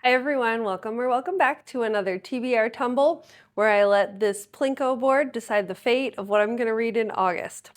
Hi everyone, welcome or welcome back to another TBR Tumble, where I let this Plinko board decide the fate of what I'm going to read in August.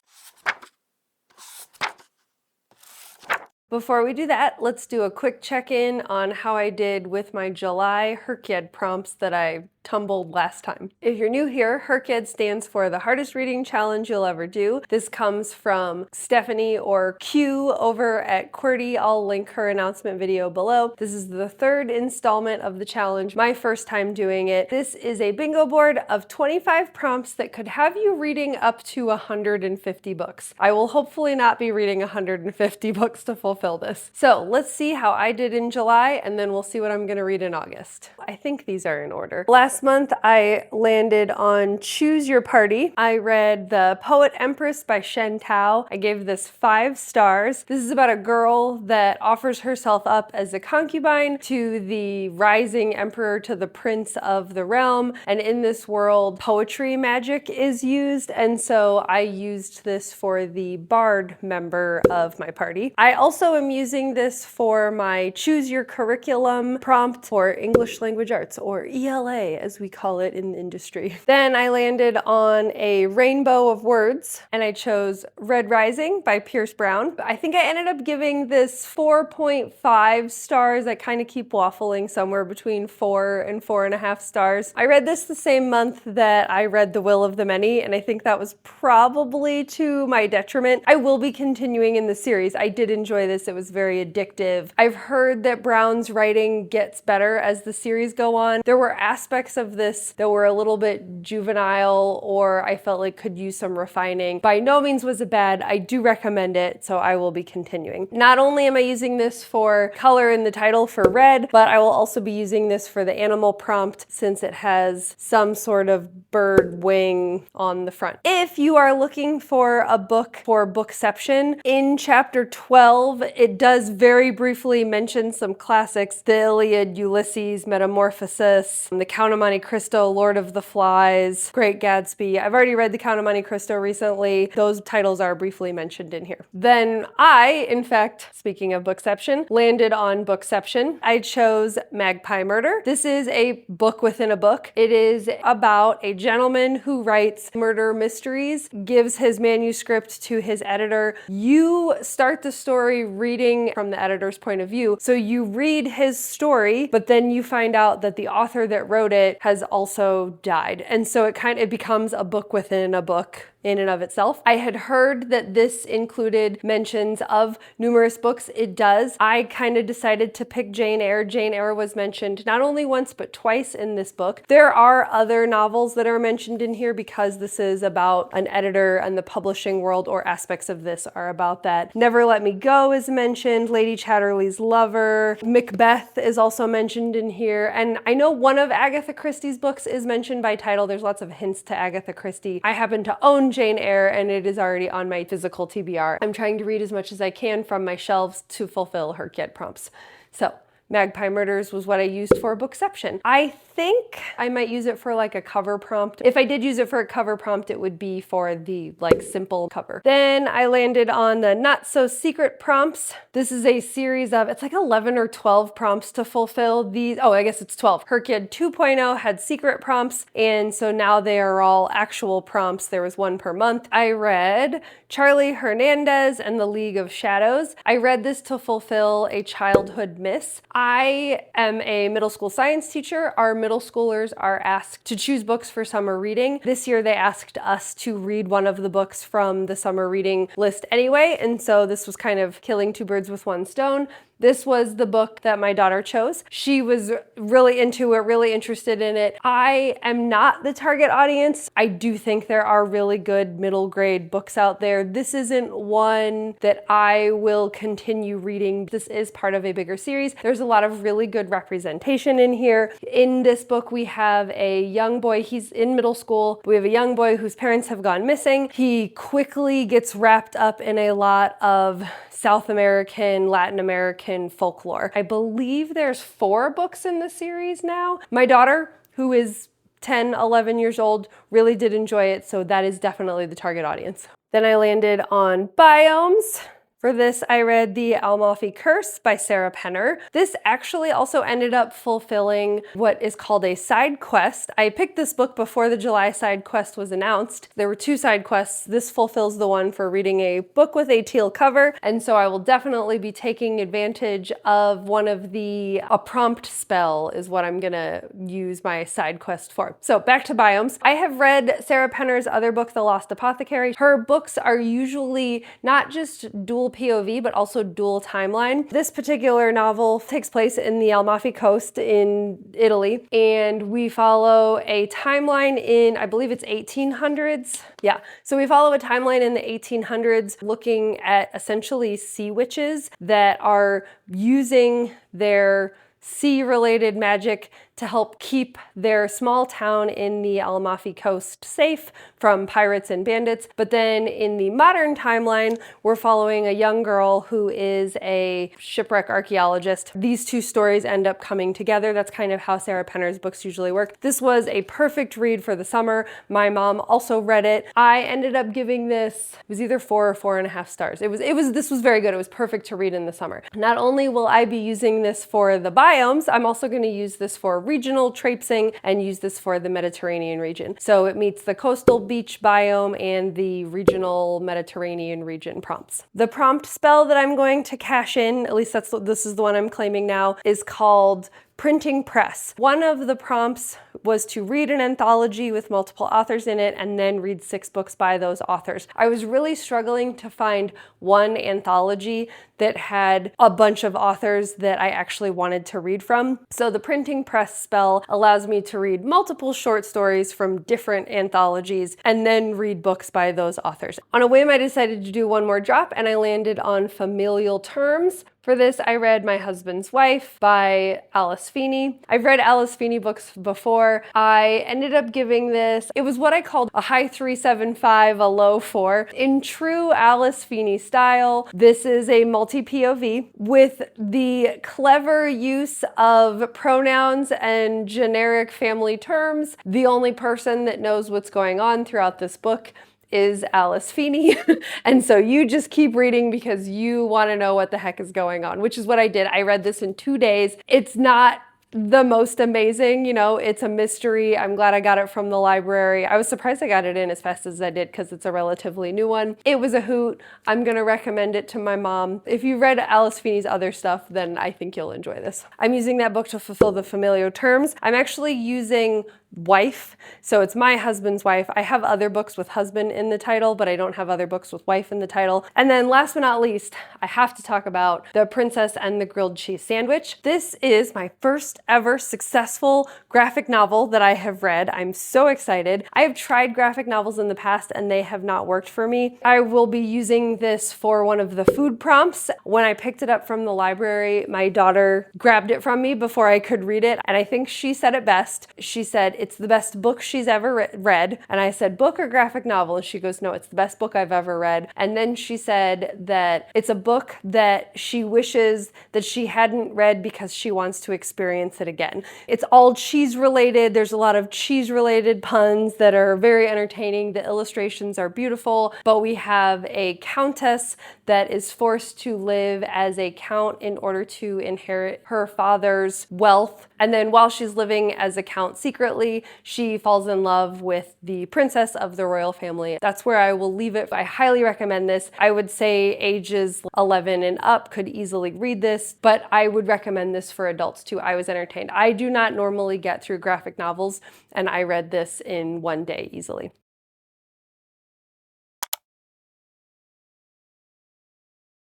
Before we do that, let's do a quick check-in on how I did with my July HRCYED prompts that I tumbled last time. If you're new here, HRCYED stands for the hardest reading challenge you'll ever do. This comes from Stephanie or Q over at QWERTY. I'll link her announcement video below. This is the third installment of the challenge, my first time doing it. This is a bingo board of 25 prompts that could have you reading up to 150 books. I will hopefully not be reading 150 books to fulfill this. So let's see how I did in July, and then we'll see what I'm gonna read in August. I think these are in order. Last month, I landed on Choose Your Party. I read The Poet Empress by Shen Tao. I gave this 5 stars. This is about a girl that offers herself up as a concubine to the rising emperor, to the prince of the realm. And in this world, poetry magic is used. And so I used this for the bard member of my party. I also am using this for my Choose Your Curriculum prompt for English Language Arts, or ELA as we call it in the industry. Then I landed on a rainbow of words, and I chose Red Rising by Pierce Brown. I think I ended up giving this 4.5 stars. I kind of keep waffling somewhere between 4 and 4.5 stars. I read this the same month that I read The Will of the Many, and I think that was probably to my detriment. I will be continuing in the series. I did enjoy this. It was very addictive. I've heard that Brown's writing gets better as the series go on. There were aspects of this that were a little bit juvenile, or I felt like could use some refining. By no means was it bad. I do recommend it, so I will be continuing. Not only am I using this for color in the title for red, but I will also be using this for the animal prompt since it has some sort of bird wing on the front. If you are looking for a book for Bookception, in chapter 12, it does very briefly mention some classics: the Iliad, Ulysses, Metamorphosis, The Count of Monte Cristo, Lord of the Flies, Great Gatsby. I've already read The Count of Monte Cristo recently. Those titles are briefly mentioned in here. Then I, in fact, speaking of Bookception, landed on Bookception. I chose Magpie Murder. This is a book within a book. It is about a gentleman who writes murder mysteries, gives his manuscript to his editor. You start the story reading from the editor's point of view. So you read his story, but then you find out that the author that wrote it has also died. And so it becomes a book within a book in and of itself. I had heard that this included mentions of numerous books. It does. I kind of decided to pick Jane Eyre. Jane Eyre was mentioned not only once but twice in this book. There are other novels that are mentioned in here because this is about an editor and the publishing world, or aspects of this are about that. Never Let Me Go is mentioned. Lady Chatterley's Lover. Macbeth is also mentioned in here. And I know one of Agatha Christie's books is mentioned by title. There's lots of hints to Agatha Christie. I happen to own Jane Eyre, and it is already on my physical TBR. I'm trying to read as much as I can from my shelves to fulfill HRCYED prompts. So Magpie Murders was what I used for Bookception. I think I might use it for like a cover prompt. If I did use it for a cover prompt, it would be for the simple cover. Then I landed on the Not So Secret prompts. This is a series of, it's like 11 or 12 prompts to fulfill these. Oh, I guess it's 12. HRCYED 2.0 had secret prompts, and so now they are all actual prompts. There was one per month. I read Charlie Hernandez and the League of Shadows. I read this to fulfill a childhood miss. I am a middle school science teacher. Our middle schoolers are asked to choose books for summer reading. This year they asked us to read one of the books from the summer reading list anyway, and so this was kind of killing 2 birds with 1 stone. This was the book that my daughter chose. She was really into it, really interested in it. I am not the target audience. I do think there are really good middle grade books out there. This isn't one that I will continue reading. This is part of a bigger series. There's a lot of really good representation in here. In this book, we have a young boy. He's in middle school. We have a young boy whose parents have gone missing. He quickly gets wrapped up in a lot of South American, Latin American folklore. I believe there's 4 books in the series now. My daughter, who is 10, 11 years old, really did enjoy it, so that is definitely the target audience. Then I landed on Biomes For this, I read The Amalfi Curse by Sarah Penner. This actually also ended up fulfilling what is called a side quest. I picked this book before the July side quest was announced. There were 2 side quests. This fulfills the one for reading a book with a teal cover, and so I will definitely be taking advantage of one of a prompt spell is what I'm gonna use my side quest for. So back to biomes. I have read Sarah Penner's other book, The Lost Apothecary. Her books are usually not just dual POV, but also dual timeline. This particular novel takes place in the Amalfi Coast in Italy, and we follow a timeline in, I believe it's 1800s. Yeah, so we follow a timeline in the 1800s looking at essentially sea witches that are using their sea-related magic to help keep their small town in the Amalfi Coast safe from pirates and bandits. But then in the modern timeline, we're following a young girl who is a shipwreck archaeologist. These 2 stories end up coming together. That's kind of how Sarah Penner's books usually work. This was a perfect read for the summer. My mom also read it. I ended up giving this, it was either 4 or 4.5 stars. This was very good. It was perfect to read in the summer. Not only will I be using this for the biomes, I'm also going to use this for regional traipsing and use this for the Mediterranean region. So it meets the coastal beach biome and the regional Mediterranean region prompts. The prompt spell that I'm going to cash in, at least this is the one I'm claiming now, is called Printing Press. One of the prompts was to read an anthology with multiple authors in it and then read 6 books by those authors. I was really struggling to find one anthology that had a bunch of authors that I actually wanted to read from. So the Printing Press spell allows me to read multiple short stories from different anthologies and then read books by those authors. On a whim, I decided to do one more drop and I landed on Familial Terms. For this, I read My Husband's Wife by Alice Feeney. I've read Alice Feeney books before. I ended up giving this, it was what I called a high 3.75, a low 4. In true Alice Feeney style, this is a multi-POV with the clever use of pronouns and generic family terms. The only person that knows what's going on throughout this book is Alice Feeney. And so you just keep reading because you want to know what the heck is going on, which is what I did. I read this in 2 days. It's not the most amazing, you know, it's a mystery. I'm glad I got it from the library. I was surprised I got it in as fast as I did because it's a relatively new one. It was a hoot. I'm gonna recommend it to my mom. If you read Alice Feeney's other stuff, then I think you'll enjoy this. I'm using that book to fulfill the familial terms. I'm actually using wife, so it's My Husband's Wife. I have other books with husband in the title, but I don't have other books with wife in the title. And then last but not least, I have to talk about The Princess and the Grilled Cheese Sandwich. This is my first ever successful graphic novel that I have read. I'm so excited. I have tried graphic novels in the past and they have not worked for me. I will be using this for one of the food prompts. When I picked it up from the library, my daughter grabbed it from me before I could read it, and I think she said it best. She said, it's the best book she's ever read. And I said, book or graphic novel? And she goes, no, it's the best book I've ever read. And then she said that it's a book that she wishes that she hadn't read because she wants to experience it again. It's all cheese related. There's a lot of cheese related puns that are very entertaining. The illustrations are beautiful, but we have a countess that is forced to live as a count in order to inherit her father's wealth. And then while she's living as a count secretly, she falls in love with the princess of the royal family. That's where I will leave it. I highly recommend this. I would say ages 11 and up could easily read this, but I would recommend this for adults too. I was entertained. I do not normally get through graphic novels, and I read this in 1 day easily.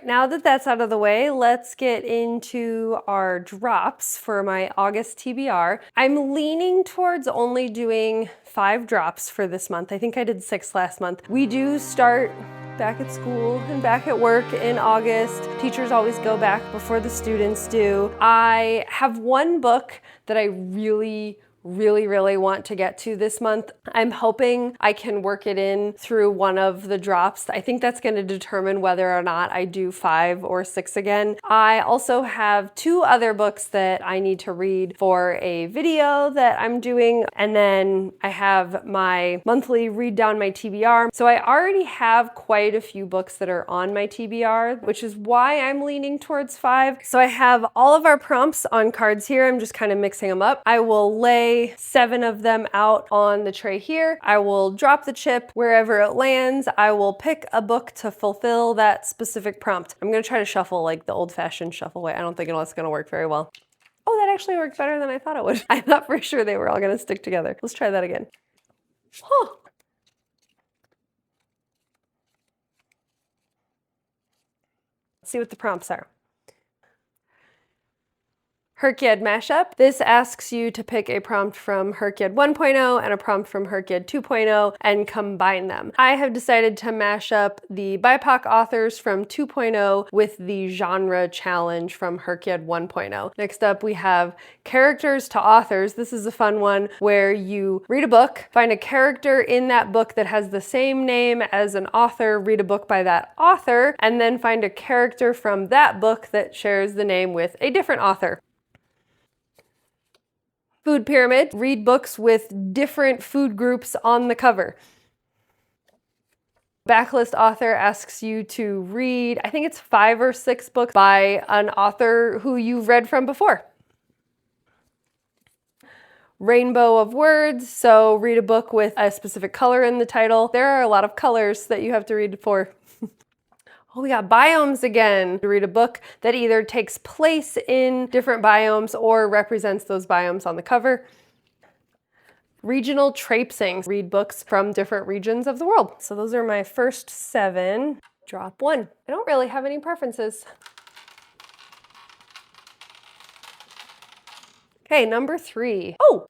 Now that that's out of the way, let's get into our drops for my August TBR. I'm leaning towards only doing 5 drops for this month. I think I did 6 last month. We do start back at school and back at work in August. Teachers always go back before the students do. I have one book that I really really want to get to this month. I'm hoping I can work it in through one of the drops. I think that's going to determine whether or not I do 5 or 6 again. I also have 2 other books that I need to read for a video that I'm doing, and then I have my monthly read down my TBR. So I already have quite a few books that are on my TBR, which is why I'm leaning towards 5. So I have all of our prompts on cards here. I'm just kind of mixing them up. I will lay 7 of them out on the tray here. I will drop the chip wherever it lands. I will pick a book to fulfill that specific prompt. I'm gonna try to shuffle like the old-fashioned shuffle way. I don't think it's gonna work very well. Oh, that actually worked better than I thought it would. I thought for sure they were all gonna stick together. Let's try that again. Huh. Let's see what the prompts are. HRCYED mashup. This asks you to pick a prompt from HRCYED 1.0 and a prompt from HRCYED 2.0 and combine them. I have decided to mash up the BIPOC authors from 2.0 with the genre challenge from HRCYED 1.0. Next up, we have characters to authors. This is a fun one where you read a book, find a character in that book that has the same name as an author, read a book by that author, and then find a character from that book that shares the name with a different author. Food pyramid, read books with different food groups on the cover. Backlist author asks you to read, I think it's 5 or 6 books by an author who you've read from before. Rainbow of words, so read a book with a specific color in the title. There are a lot of colors that you have to read for. Oh, we got biomes again. To read a book that either takes place in different biomes or represents those biomes on the cover. Regional traipsing. Read books from different regions of the world. So those are my first 7. Drop 1. I don't really have any preferences. Okay, number 3. Oh!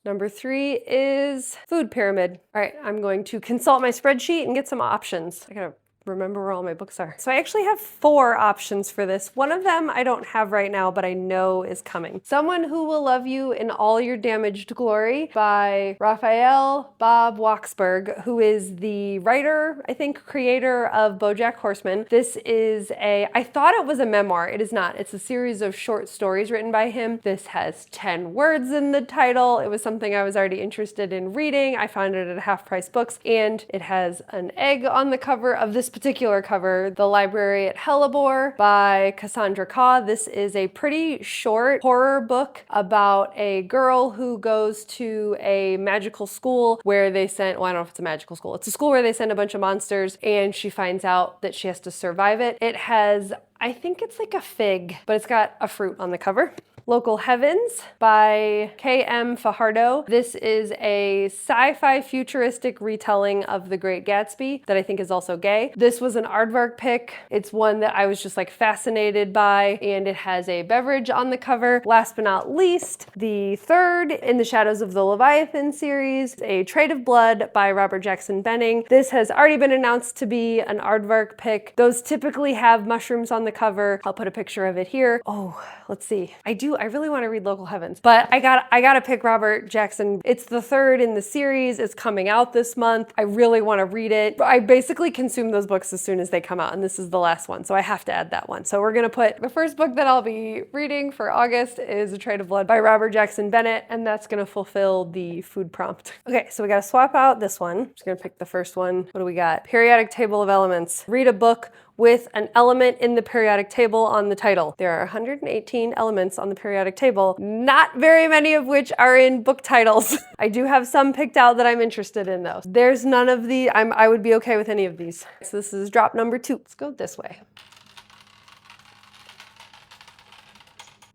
Number 3 is food pyramid. All right, I'm going to consult my spreadsheet and get some options. I gotta remember where all my books are. So I actually have 4 options for this. One of them I don't have right now, but I know is coming. Someone Who Will Love You in All Your Damaged Glory by Raphael Bob Waksberg, who is the writer, I think, creator of BoJack Horseman. This is I thought it was a memoir. It is not. It's a series of short stories written by him. This has 10 words in the title. It was something I was already interested in reading. I found it at Half Price Books, and it has an egg on the cover of this particular cover, The Library at Hellebore by Cassandra Khaw. This is a pretty short horror book about a girl who goes to a magical school where they send, well, I don't know if it's a magical school. It's a school where they send a bunch of monsters, and she finds out that she has to survive it. It has, I think it's like a fig, but it's got a fruit on the cover. Local Heavens by K.M. Fajardo. This is a sci-fi futuristic retelling of The Great Gatsby that I think is also gay. This was an aardvark pick. It's one that I was just like fascinated by, and it has a beverage on the cover. Last but not least, the third in the Shadows of the Leviathan series, A Trade of Blood by Robert Jackson Benning. This has already been announced to be an aardvark pick. Those typically have mushrooms on the cover. I'll put a picture of it here. Oh, let's see. I really want to read Local Heavens, but I gotta pick Robert Jackson. It's the third in the series. It's coming out this month. I really want to read it. I basically consume those books as soon as they come out, and this is the last one, so I have to add that one. So we're gonna put the first book that I'll be reading for August is A Trade of Blood by Robert Jackson Bennett, and that's gonna fulfill the food prompt. Okay, so we gotta swap out this one. I'm just gonna pick the first one. What do we got? Periodic Table of Elements. Read a book with an element in the periodic table on the title. There are 118 elements on the periodic table, not very many of which are in book titles. I do have some picked out that I'm interested in though. There's none of the, I would be okay with any of these. So this is drop number 2. Let's go this way.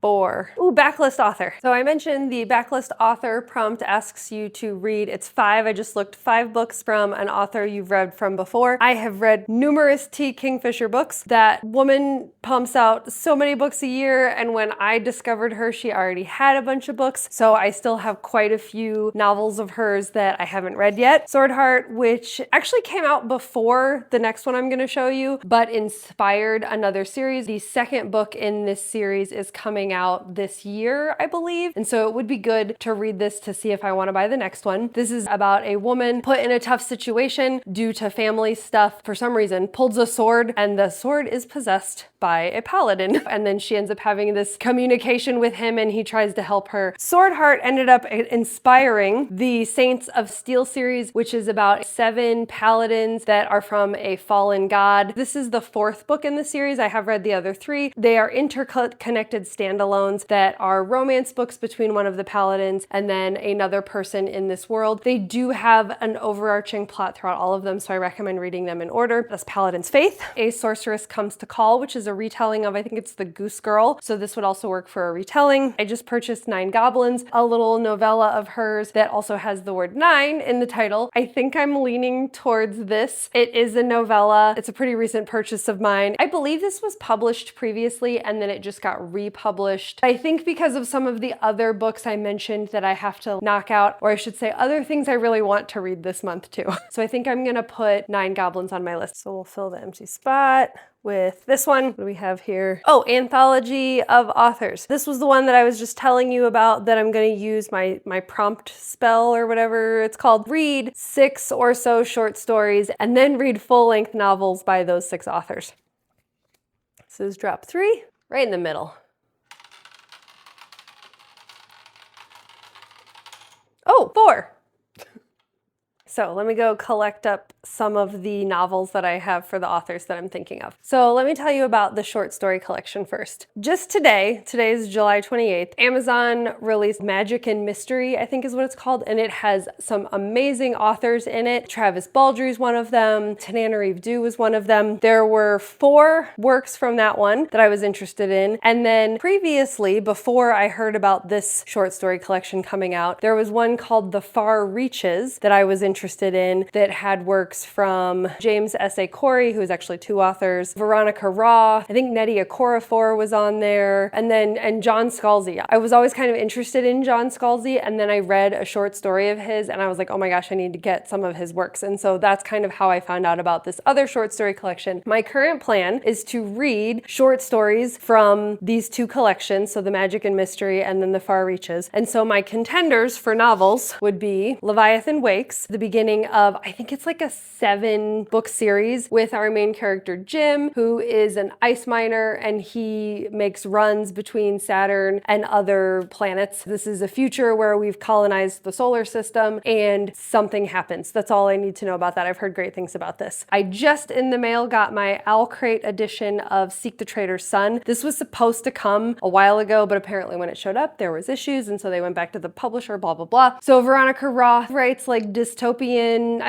4. Ooh, backlist author. So I mentioned the backlist author prompt asks you to read, it's 5. I just looked 5 books from an author you've read from before. I have read numerous T. Kingfisher books. That woman pumps out so many books a year, and when I discovered her, she already had a bunch of books. So I still have quite a few novels of hers that I haven't read yet. Swordheart, which actually came out before the next one I'm gonna show you, but inspired another series. The second book in this series is coming out this year, I believe. And so it would be good to read this to see if I want to buy the next one. This is about a woman put in a tough situation due to family stuff. For some reason, pulls a sword, and the sword is possessed by a paladin. And then she ends up having this communication with him, and he tries to help her. Swordheart ended up inspiring the Saints of Steel series, which is about 7 paladins that are from a fallen god. This is the 4th book in the series. I have read the other 3. They are interconnected standalones that are romance books between one of the paladins and then another person in this world. They do have an overarching plot throughout all of them, so I recommend reading them in order. That's Paladin's Faith. A Sorceress Comes to Call, which is a retelling of, I think it's The Goose Girl, so this would also work for a retelling. I just purchased 9 Goblins, a little novella of hers that also has the word 9 in the title. I think I'm leaning towards this. It is a novella. It's a pretty recent purchase of mine. I believe this was published previously and then it just got republished. I think because of some of the other books I mentioned that I have to knock out, or I should say other things I really want to read this month too. So I think I'm gonna put 9 Goblins on my list. So we'll fill the empty spot with this one. What do we have here? Oh, Anthology of Authors. This was the one that I was just telling you about that I'm going to use my prompt spell or whatever it's called. Read 6 or so short stories and then read full-length novels by those 6 authors. This is drop 3, right in the middle. Oh, 4. So let me go collect up some of the novels that I have for the authors that I'm thinking of. So let me tell you about the short story collection first. Just today is July 28th, Amazon released Magic and Mystery, I think is what it's called, and it has some amazing authors in it. Travis Baldry's one of them, Tananarive Due was one of them. There were 4 works from that one that I was interested in, and then previously, before I heard about this short story collection coming out, there was one called The Far Reaches that I was interested in that had works from James S.A. Corey, who is actually 2 authors, Veronica Raw, I think Nnedi Okorafor was on there, and John Scalzi. I was always kind of interested in John Scalzi, and then I read a short story of his and I was like, oh my gosh, I need to get some of his works. And so that's kind of how I found out about this other short story collection. My current plan is to read short stories from these 2 collections, so the Magic and Mystery and then the Far Reaches. And so my contenders for novels would be Leviathan Wakes, the beginning of, I think it's like a 7-book series with our main character Jim, who is an ice miner and he makes runs between Saturn and other planets. This is a future where we've colonized the solar system and something happens. That's all I need to know about that. I've heard great things about this. I just in the mail got my Owl Crate edition of Seek the Traitor's Son. This was supposed to come a while ago, but apparently when it showed up, there was issues, and so they went back to the publisher, blah, blah, blah. So Veronica Roth writes like dystopian,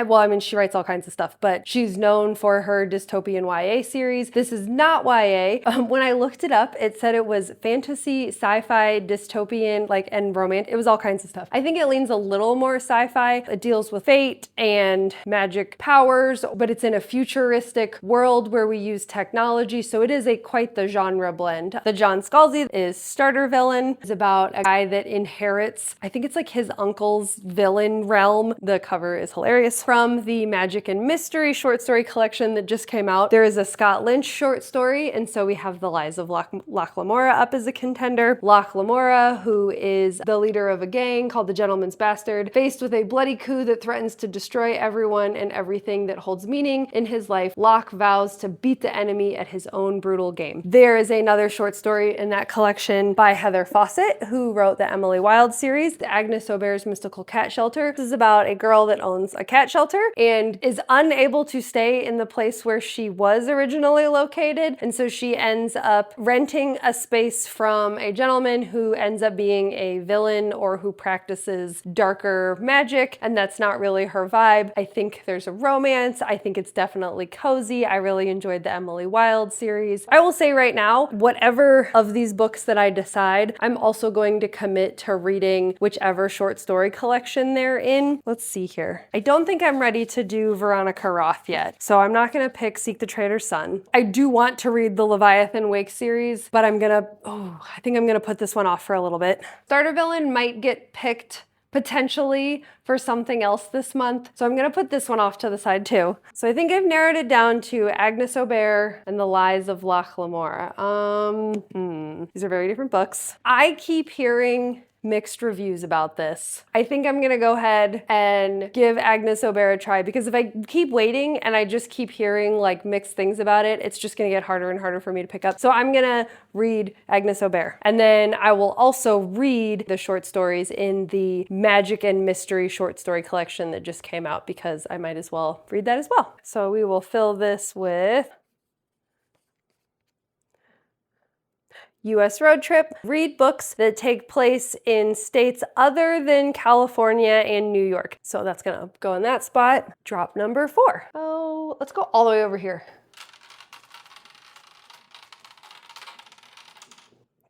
well, I mean, she writes all kinds of stuff, but she's known for her dystopian YA series. This is not YA. When I looked it up, it said it was fantasy, sci-fi, dystopian, and romance. It was all kinds of stuff. I think it leans a little more sci-fi. It deals with fate and magic powers, but it's in a futuristic world where we use technology, so it is quite the genre blend. The John Scalzi is Starter Villain. It's about a guy that inherits, I think it's like his uncle's villain realm. The cover is hilarious. From the Magic and Mystery short story collection that just came out, there is a Scott Lynch short story, and so we have The Lies of Loch Lamora up as a contender. Loch Lamora, who is the leader of a gang called the Gentleman's Bastard, faced with a bloody coup that threatens to destroy everyone and everything that holds meaning in his life, Loch vows to beat the enemy at his own brutal game. There is another short story in that collection by Heather Fawcett, who wrote the Emily Wilde series, the Agnes Aubert's Mystical Cat Shelter. This is about a girl that owns a cat shelter and is unable to stay in the place where she was originally located, and so she ends up renting a space from a gentleman who ends up being a villain or who practices darker magic, and that's not really her vibe. I think there's a romance. I think it's definitely cozy. I really enjoyed the Emily Wilde series. I will say right now, whatever of these books that I decide, I'm also going to commit to reading whichever short story collection they're in. Let's see here. I don't think I'm ready to do Veronica Roth yet, so I'm not gonna pick Seek the Traitor's Son. I do want to read the Leviathan Wake series, but I think I'm gonna put this one off for a little bit. Starter Villain might get picked potentially for something else this month. So I'm gonna put this one off to the side too. So I think I've narrowed it down to Agnes Aubert and The Lies of Loch Lamora. These are very different books. I keep hearing mixed reviews about this. I think I'm gonna go ahead and give Agnes Aubert a try, because if I keep waiting and I just keep hearing like mixed things about it, it's just gonna get harder and harder for me to pick up. So I'm gonna read Agnes Aubert. And then I will also read the short stories in the Magic and Mystery short story collection that just came out, because I might as well read that as well. So we will fill this with US road trip. Read books that take place in states other than California and New York. So that's gonna go in that spot. Drop number 4. Oh, let's go all the way over here.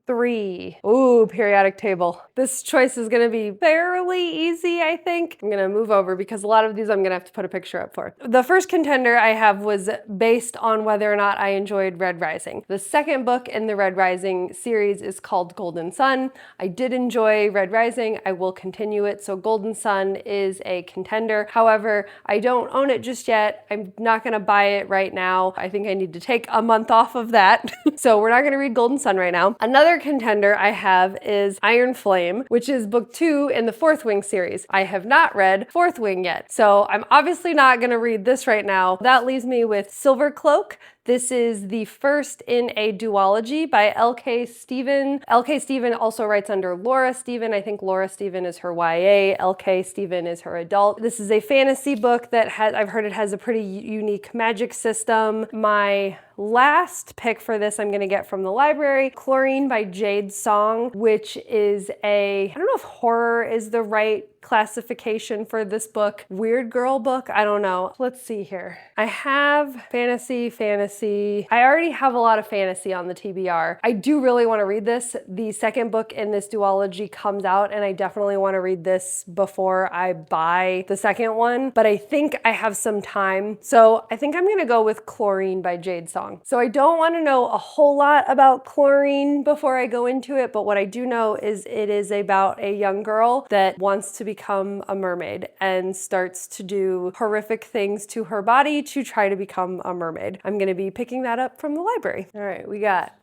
3. Ooh, periodic table. This choice is gonna be fairly easy, I think. I'm gonna move over because a lot of these I'm gonna have to put a picture up for. The first contender I have was based on whether or not I enjoyed Red Rising. The second book in the Red Rising series is called Golden Sun. I did enjoy Red Rising. I will continue it. So Golden Sun is a contender. However, I don't own it just yet. I'm not gonna buy it right now. I think I need to take a month off of that. So we're not gonna read Golden Sun right now. Another contender I have is Iron Flame, which is book 2 in the Fourth Wing series. I have not read Fourth Wing yet, so I'm obviously not gonna read this right now. That leaves me with Silver Cloak. This is the first in a duology by L.K. Stephen. L.K. Stephen also writes under Laura Stephen. I think Laura Stephen is her YA, L.K. Stephen is her adult. This is a fantasy book that I've heard it has a pretty unique magic system. My last pick for this I'm gonna get from the library, Chlorine by Jade Song, which is I don't know if horror is the right classification for this book. Weird girl book, I don't know. Let's see here. I have fantasy. I already have a lot of fantasy on the TBR. I do really want to read this. The second book in this duology comes out and I definitely want to read this before I buy the second one, but I think I have some time. So I think I'm gonna go with Chlorine by Jade Song. So I don't want to know a whole lot about Chlorine before I go into it, but what I do know is it is about a young girl that wants to become a mermaid and starts to do horrific things to her body to try to become a mermaid. I'm going to be picking that up from the library. All right, we got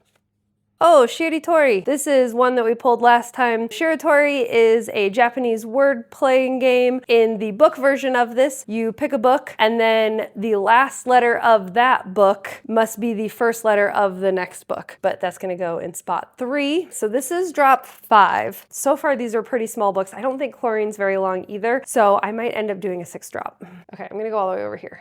Shiritori. This is one that we pulled last time. Shiritori is a Japanese word playing game. In the book version of this, you pick a book and then the last letter of that book must be the first letter of the next book. But that's gonna go in spot 3. So this is drop 5. So far, these are pretty small books. I don't think Chlorine's very long either. So I might end up doing a 6 drop. Okay, I'm gonna go all the way over here.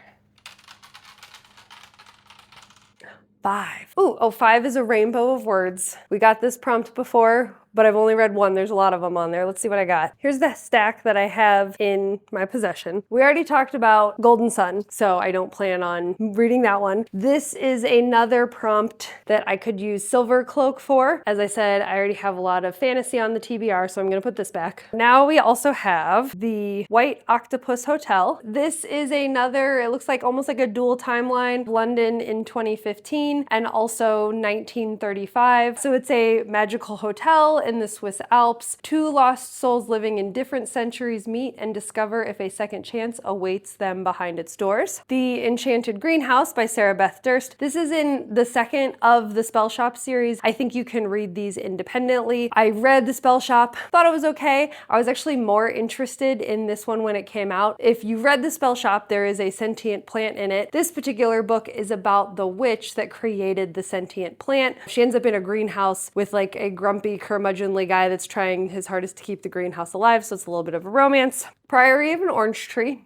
5. Ooh, 5 is a rainbow of words. We got this prompt before, but I've only read one. There's a lot of them on there. Let's see what I got. Here's the stack that I have in my possession. We already talked about Golden Sun, so I don't plan on reading that one. This is another prompt that I could use Silver Cloak for. As I said, I already have a lot of fantasy on the TBR, so I'm gonna put this back. Now we also have the White Octopus Hotel. This is another, it looks like almost like a dual timeline, London in 2015 and also 1935. So it's a magical hotel in the Swiss Alps. 2 lost souls living in different centuries meet and discover if a second chance awaits them behind its doors. The Enchanted Greenhouse by Sarah Beth Durst. This is in the second of the Spell Shop series. I think you can read these independently. I read the Spell Shop, thought it was okay. I was actually more interested in this one when it came out. If you read the Spell Shop, there is a sentient plant in it. This particular book is about the witch that created the sentient plant. She ends up in a greenhouse with like a grumpy curmudgeonly guy that's trying his hardest to keep the greenhouse alive, so it's a little bit of a romance. Priory of an Orange Tree.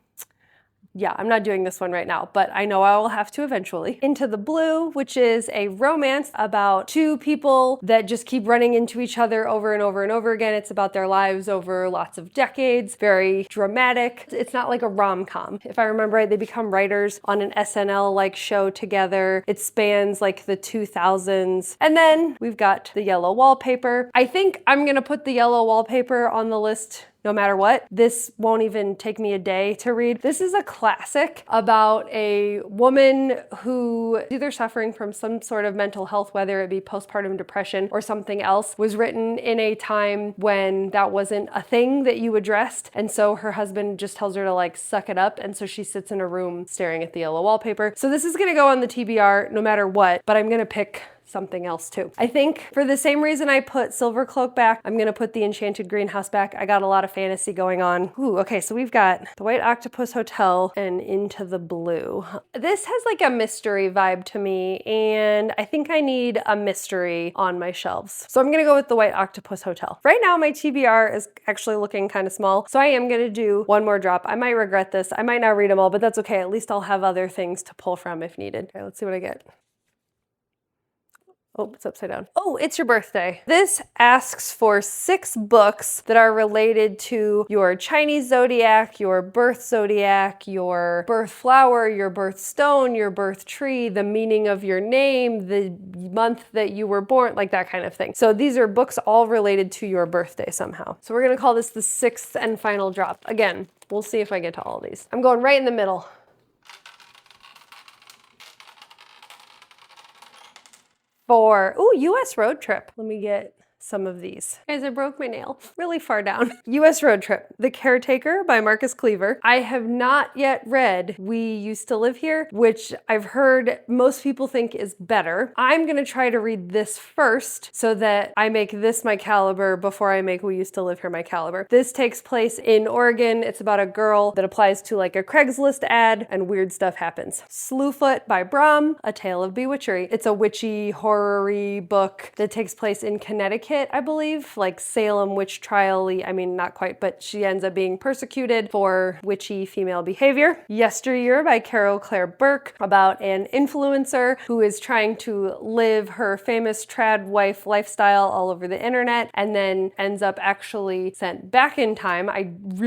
Yeah, I'm not doing this one right now, but I know I will have to eventually. Into the Blue, which is a romance about 2 people that just keep running into each other over and over and over again. It's about their lives over lots of decades, very dramatic. It's not like a rom-com. If I remember right, they become writers on an SNL-like show together. It spans like the 2000s. And then we've got the Yellow Wallpaper. I think I'm gonna put the Yellow Wallpaper on the list no matter what. This won't even take me a day to read. This is a classic about a woman who is either suffering from some sort of mental health, whether it be postpartum depression or something else, was written in a time when that wasn't a thing that you addressed. And so her husband just tells her to like suck it up. And so she sits in a room staring at the yellow wallpaper. So this is gonna go on the TBR no matter what, but I'm gonna pick something else too. I think for the same reason I put Silver Cloak back, I'm gonna put the Enchanted Greenhouse back. I got a lot of fantasy going on. Ooh, okay, so we've got the White Octopus Hotel and Into the Blue. This has like a mystery vibe to me, and I think I need a mystery on my shelves. So I'm gonna go with the White Octopus Hotel. Right now my TBR is actually looking kind of small, so I am gonna do one more drop. I might regret this. I might not read them all, but that's okay. At least I'll have other things to pull from if needed. Okay, let's see what I get. Oh, it's upside down. Oh, it's your birthday. This asks for 6 books that are related to your Chinese zodiac, your birth zodiac, your birth flower, your birth stone, your birth tree, the meaning of your name, the month that you were born, like that kind of thing. So these are books all related to your birthday somehow. So we're gonna call this the 6th and final drop. Again, we'll see if I get to all of these. I'm going right in the middle. 4. Ooh, US road trip. Let me get some of these. Guys, I broke my nail really far down. US Road Trip. The Caretaker by Marcus Cleaver. I have not yet read We Used to Live Here, which I've heard most people think is better. I'm gonna try to read this first so that I make this my caliber before I make We Used to Live Here my caliber. This takes place in Oregon. It's about a girl that applies to like a Craigslist ad and weird stuff happens. Slewfoot by Brom, A Tale of Bewitchery. It's a witchy, horror-y book that takes place in Connecticut, I believe, like Salem witch trial-y. I mean, not quite, but she ends up being persecuted for witchy female behavior. Yesteryear by Caro Burke, about an influencer who is trying to live her famous trad wife lifestyle all over the internet and then ends up actually sent back in time. I've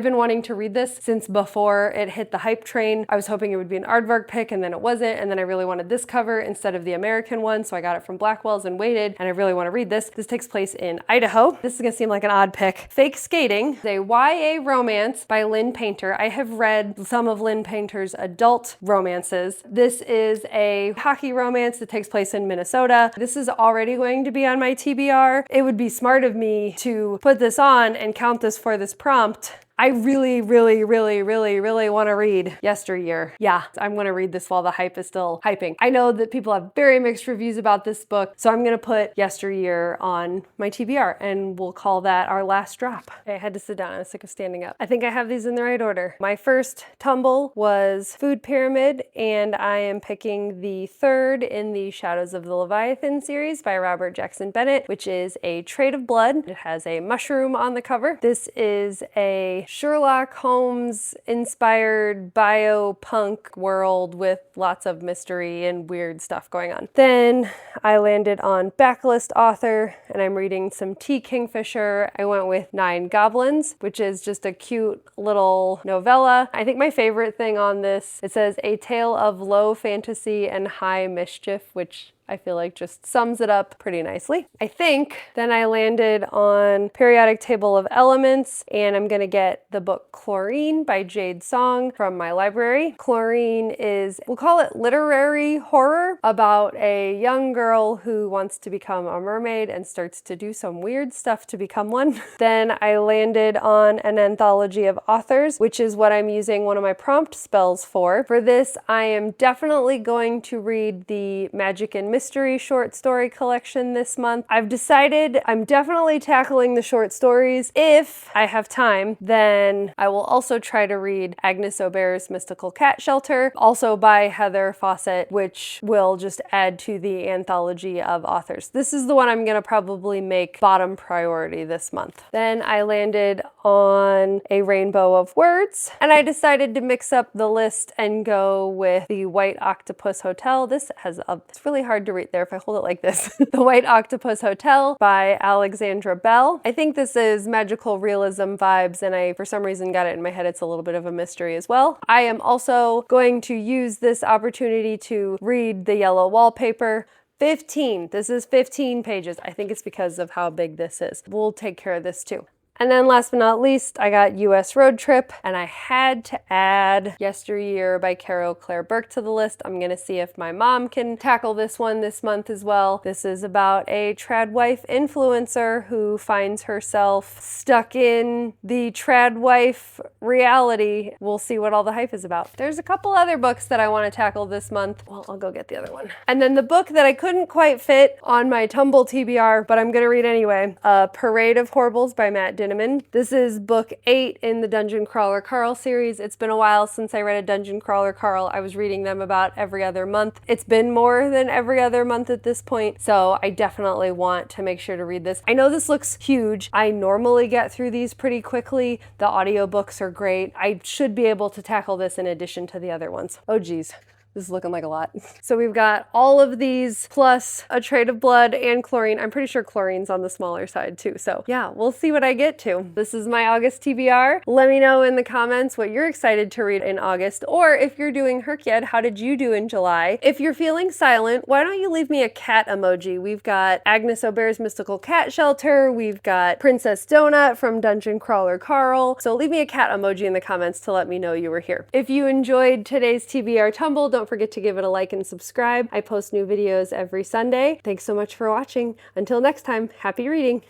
been wanting to read this since before it hit the hype train. I was hoping it would be an aardvark pick and then it wasn't, and then I really wanted this cover instead of the American one, so I got it from Blackwell's and waited, and I really want to read this. This takes place in Idaho. This is gonna seem like an odd pick. Fake Skating, a YA romance by Lynn Painter. I have read some of Lynn Painter's adult romances. This is a hockey romance that takes place in Minnesota. This is already going to be on my TBR. It would be smart of me to put this on and count this for this prompt. I really want to read Yesteryear. Yeah, I'm going to read this while the hype is still hyping. I know that people have very mixed reviews about this book, so I'm going to put Yesteryear on my TBR, and we'll call that our last drop. Okay, I had to sit down. I was sick of standing up. I think I have these in the right order. My first tumble was Food Pyramid, and I am picking the 3rd in the Shadows of the Leviathan series by Robert Jackson Bennett, which is a Trade of Blood. It has a mushroom on the cover. This is a Sherlock Holmes inspired biopunk world with lots of mystery and weird stuff going on. Then I landed on Backlist Author, and I'm reading some Kingfisher. I went with 9 Goblins, which is just a cute little novella. I think my favorite thing on this, it says a tale of low fantasy and high mischief, which I feel like just sums it up pretty nicely. I think then I landed on Periodic Table of Elements, and I'm gonna get the book Chlorine by Jade Song from my library. Chlorine is, we'll call it literary horror, about a young girl who wants to become a mermaid and starts to do some weird stuff to become one. Then I landed on an anthology of authors, which is what I'm using one of my prompt spells for. For this, I am definitely going to read the Magic and Mystery short story collection this month. I've decided I'm definitely tackling the short stories. If I have time, then I will also try to read Agnes Aubert's Mystical Cat Shelter, also by Heather Fawcett, which will just add to the anthology of authors. This is the one I'm gonna probably make bottom priority this month. Then I landed on A Rainbow of Words, and I decided to mix up the list and go with the White Octopus Hotel. This has it's really hard to read there if I hold it like this. The White Octopus Hotel by Alexandra Bell. I think this is magical realism vibes, and I, for some reason, got it in my head it's a little bit of a mystery as well. I am also going to use this opportunity to read The Yellow Wallpaper. 15. This is 15 pages. I think it's because of how big this is. We'll take care of this too. And then last but not least, I got US Road Trip, and I had to add Yesteryear by Caro Burke to the list. I'm gonna see if my mom can tackle this one this month as well. This is about a trad wife influencer who finds herself stuck in the trad wife reality. We'll see what all the hype is about. There's a couple other books that I want to tackle this month. Well, I'll go get the other one. And then the book that I couldn't quite fit on my Tumble TBR, but I'm gonna read anyway, Parade of Horribles by Matt Dinniman. This is book 8 in the Dungeon Crawler Carl series. It's been a while since I read a Dungeon Crawler Carl. I was reading them about every other month. It's been more than every other month at this point, so I definitely want to make sure to read this. I know this looks huge. I normally get through these pretty quickly. The audiobooks are great. I should be able to tackle this in addition to the other ones. Oh geez. This is looking like a lot. So we've got all of these plus A Trade of Blood and Chlorine. I'm pretty sure Chlorine's on the smaller side too. So yeah, we'll see what I get to. This is my August TBR. Let me know in the comments what you're excited to read in August, or if you're doing HRCYED, how did you do in July? If you're feeling silent, why don't you leave me a cat emoji? We've got Agnes Aubert's Mystical Cat Shelter. We've got Princess Donut from Dungeon Crawler Carl. So leave me a cat emoji in the comments to let me know you were here. If you enjoyed today's TBR Tumble, don't forget to give it a like and subscribe. I post new videos every Sunday. Thanks so much for watching. Until next time, happy reading.